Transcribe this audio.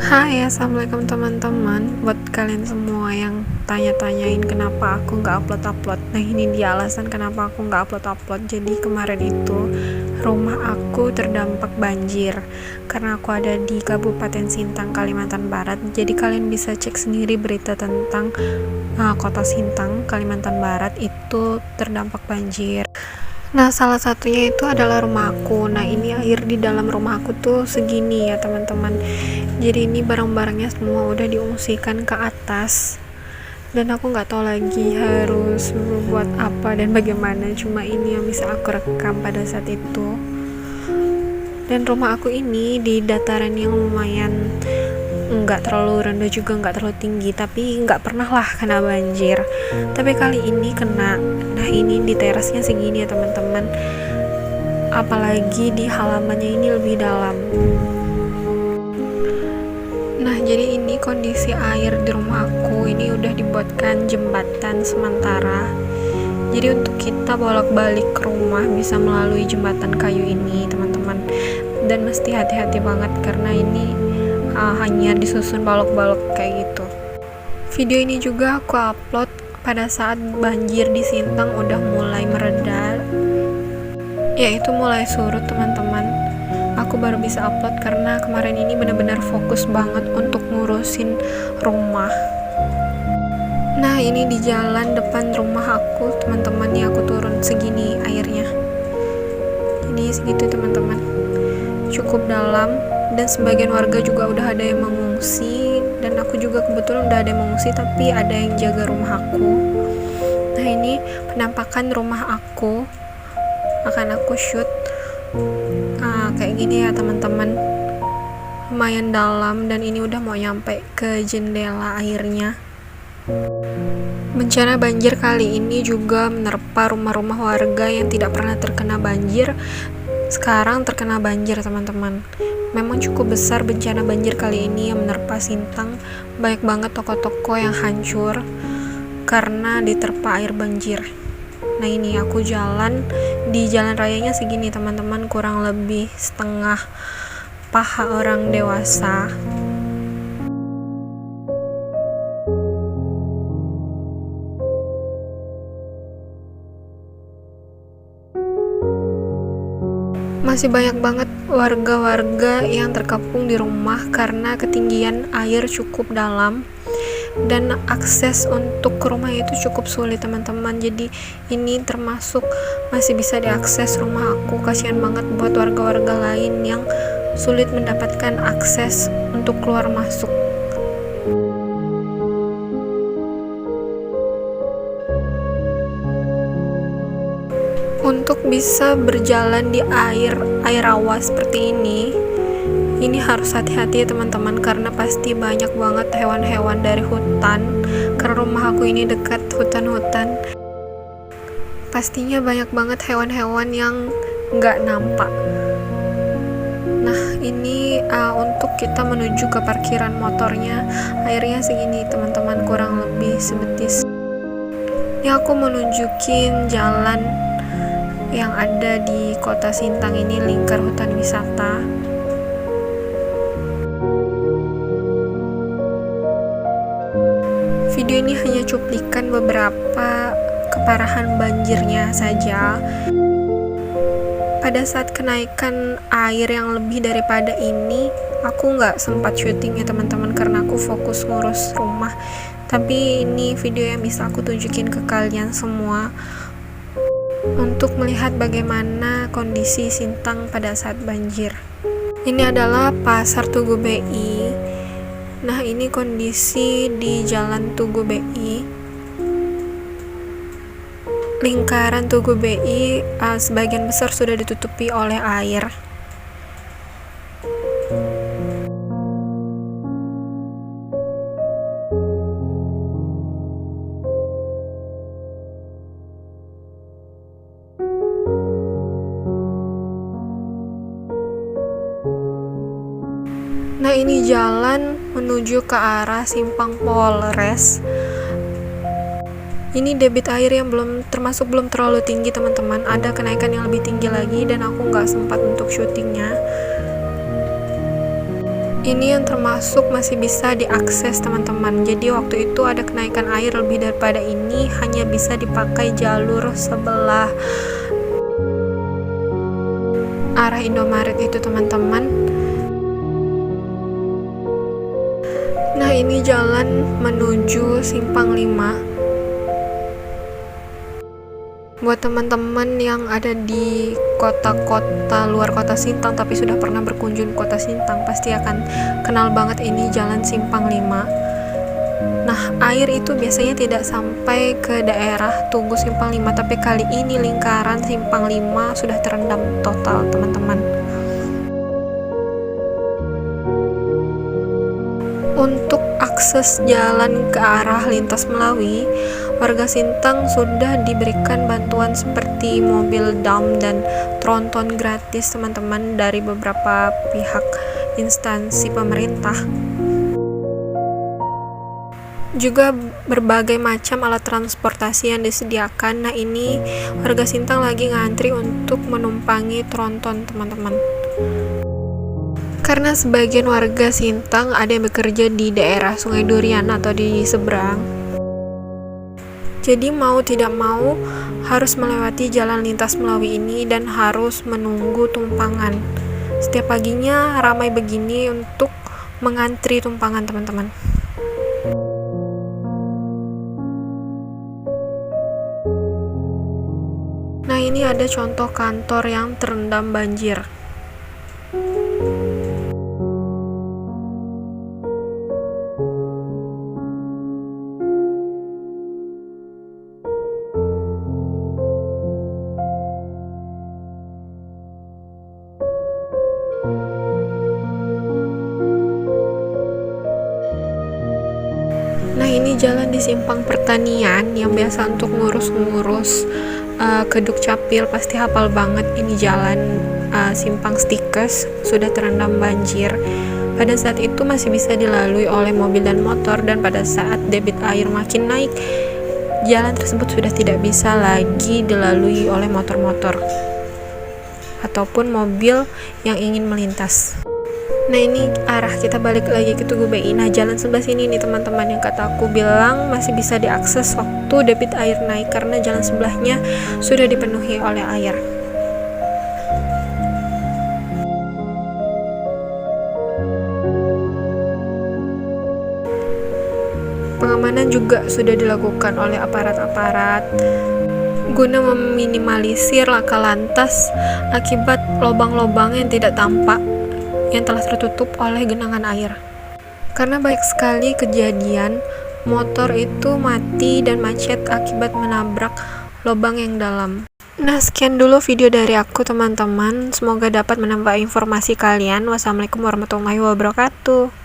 Hai, assalamualaikum teman-teman. Buat kalian semua yang tanya-tanyain kenapa aku nggak upload-upload. Nah, ini dia alasan kenapa aku nggak upload-upload. Jadi kemarin itu rumah aku terdampak banjir karena aku ada di Kabupaten Sintang, Kalimantan Barat. Jadi kalian bisa cek sendiri berita tentang kota Sintang, Kalimantan Barat itu terdampak banjir. Nah, salah satunya itu adalah rumah aku. Nah, ini air di dalam rumah aku tuh segini ya, teman-teman. Jadi ini barang-barangnya semua udah diungsikan ke atas. Dan aku nggak tahu lagi harus berbuat apa dan bagaimana. Cuma ini yang bisa aku rekam pada saat itu. Dan rumah aku ini di dataran yang lumayan nggak terlalu rendah juga nggak terlalu tinggi, tapi nggak pernah lah kena banjir. Tapi kali ini kena. Nah, ini di terasnya segini ya teman-teman, apalagi di halamannya ini lebih dalam. Nah, jadi ini kondisi air di rumah aku. Ini udah dibuatkan jembatan sementara, jadi untuk kita bolak-balik ke rumah bisa melalui jembatan kayu ini teman-teman. Dan mesti hati-hati banget karena ini hanya disusun balok-balok kayak gitu. Video ini juga aku upload pada saat banjir di Sintang udah mulai mereda, yaitu mulai surut teman-teman. Aku baru bisa upload karena kemarin ini benar-benar fokus banget untuk ngurusin rumah. Nah, ini di jalan depan rumah aku teman-teman, nih aku turun segini airnya. Jadi segitu teman-teman, cukup dalam. Dan sebagian warga juga udah ada yang mengungsi, dan aku juga kebetulan udah ada yang mengungsi, tapi ada yang jaga rumah aku. Nah, ini penampakan rumah aku akan aku shoot kayak gini ya teman-teman, lumayan dalam, dan ini udah mau nyampe ke jendela airnya. Bencana banjir kali ini juga menerpa rumah-rumah warga yang tidak pernah terkena banjir, sekarang terkena banjir teman-teman. Memang cukup besar bencana banjir kali ini yang menerpa Sintang. Banyak banget toko-toko yang hancur karena diterpa air banjir. Nah, ini aku jalan di jalan rayanya segini teman-teman, kurang lebih setengah paha orang dewasa. Masih banyak banget warga-warga yang terkepung di rumah karena ketinggian air cukup dalam dan akses untuk ke rumah itu cukup sulit teman-teman. Jadi ini termasuk masih bisa diakses rumah aku. Kasihan banget buat warga-warga lain yang sulit mendapatkan akses untuk keluar masuk. Untuk bisa berjalan di air rawa seperti ini harus hati-hati ya teman-teman, karena pasti banyak banget hewan-hewan dari hutan. Karena rumah aku ini dekat hutan-hutan, pastinya banyak banget hewan-hewan yang nggak nampak. Nah, ini untuk kita menuju ke parkiran motornya, airnya segini teman-teman, kurang lebih sebetis. Ini aku menunjukin jalan yang ada di kota Sintang ini, lingkar hutan wisata. Video ini hanya cuplikan beberapa keparahan banjirnya saja. Pada saat kenaikan air yang lebih daripada ini, aku nggak sempat syuting ya teman-teman karena aku fokus ngurus rumah. Tapi ini video yang bisa aku tunjukin ke kalian semua untuk melihat bagaimana kondisi Sintang pada saat banjir. Ini adalah Pasar Tugu BI. Nah, ini kondisi di Jalan Tugu BI. Lingkaran Tugu BI sebagian besar sudah ditutupi oleh air. Nah, ini jalan menuju ke arah Simpang Polres. Ini debit air yang belum terlalu tinggi teman-teman, ada kenaikan yang lebih tinggi lagi dan aku nggak sempat untuk syutingnya. Ini yang termasuk masih bisa diakses teman-teman. Jadi waktu itu ada kenaikan air lebih daripada ini, hanya bisa dipakai jalur sebelah arah Indomaret itu teman-teman. Nah, ini jalan menuju Simpang 5. Buat teman-teman yang ada di kota-kota luar kota Sintang tapi sudah pernah berkunjung kota Sintang, pasti akan kenal banget ini jalan Simpang 5. Nah, air itu biasanya tidak sampai ke daerah Tugu Simpang 5, tapi kali ini lingkaran Simpang 5 sudah terendam total teman-teman. Untuk akses jalan ke arah lintas Melawi, warga Sintang sudah diberikan bantuan seperti mobil dam dan tronton gratis teman-teman dari beberapa pihak instansi pemerintah. Juga berbagai macam alat transportasi yang disediakan. Nah, ini warga Sintang lagi ngantri untuk menumpangi tronton teman-teman. Karena sebagian warga Sintang ada yang bekerja di daerah Sungai Durian atau di seberang, jadi mau tidak mau harus melewati jalan lintas Melawi ini dan harus menunggu tumpangan. Setiap paginya ramai begini untuk mengantri tumpangan teman-teman. Nah, ini ada contoh kantor yang terendam banjir. Nah, ini jalan di Simpang Pertanian yang biasa untuk ngurus-ngurus ke Dukcapil pasti hafal banget ini jalan. Simpang Stikes sudah terendam banjir. Pada saat itu masih bisa dilalui oleh mobil dan motor, dan pada saat debit air makin naik, jalan tersebut sudah tidak bisa lagi dilalui oleh motor-motor ataupun mobil yang ingin melintas. Nah, ini arah kita balik lagi ke Tugu BI. Nah, jalan sebelah sini nih teman-teman yang kata aku bilang masih bisa diakses waktu debit air naik, karena jalan sebelahnya sudah dipenuhi oleh air. Pengamanan juga sudah dilakukan oleh aparat-aparat guna meminimalisir laka lantas akibat lubang-lubang yang tidak tampak yang telah tertutup oleh genangan air. Karena banyak sekali kejadian motor itu mati dan macet akibat menabrak lubang yang dalam. Nah, sekian dulu video dari aku teman-teman. Semoga dapat menambah informasi kalian. Wassalamualaikum warahmatullahi wabarakatuh.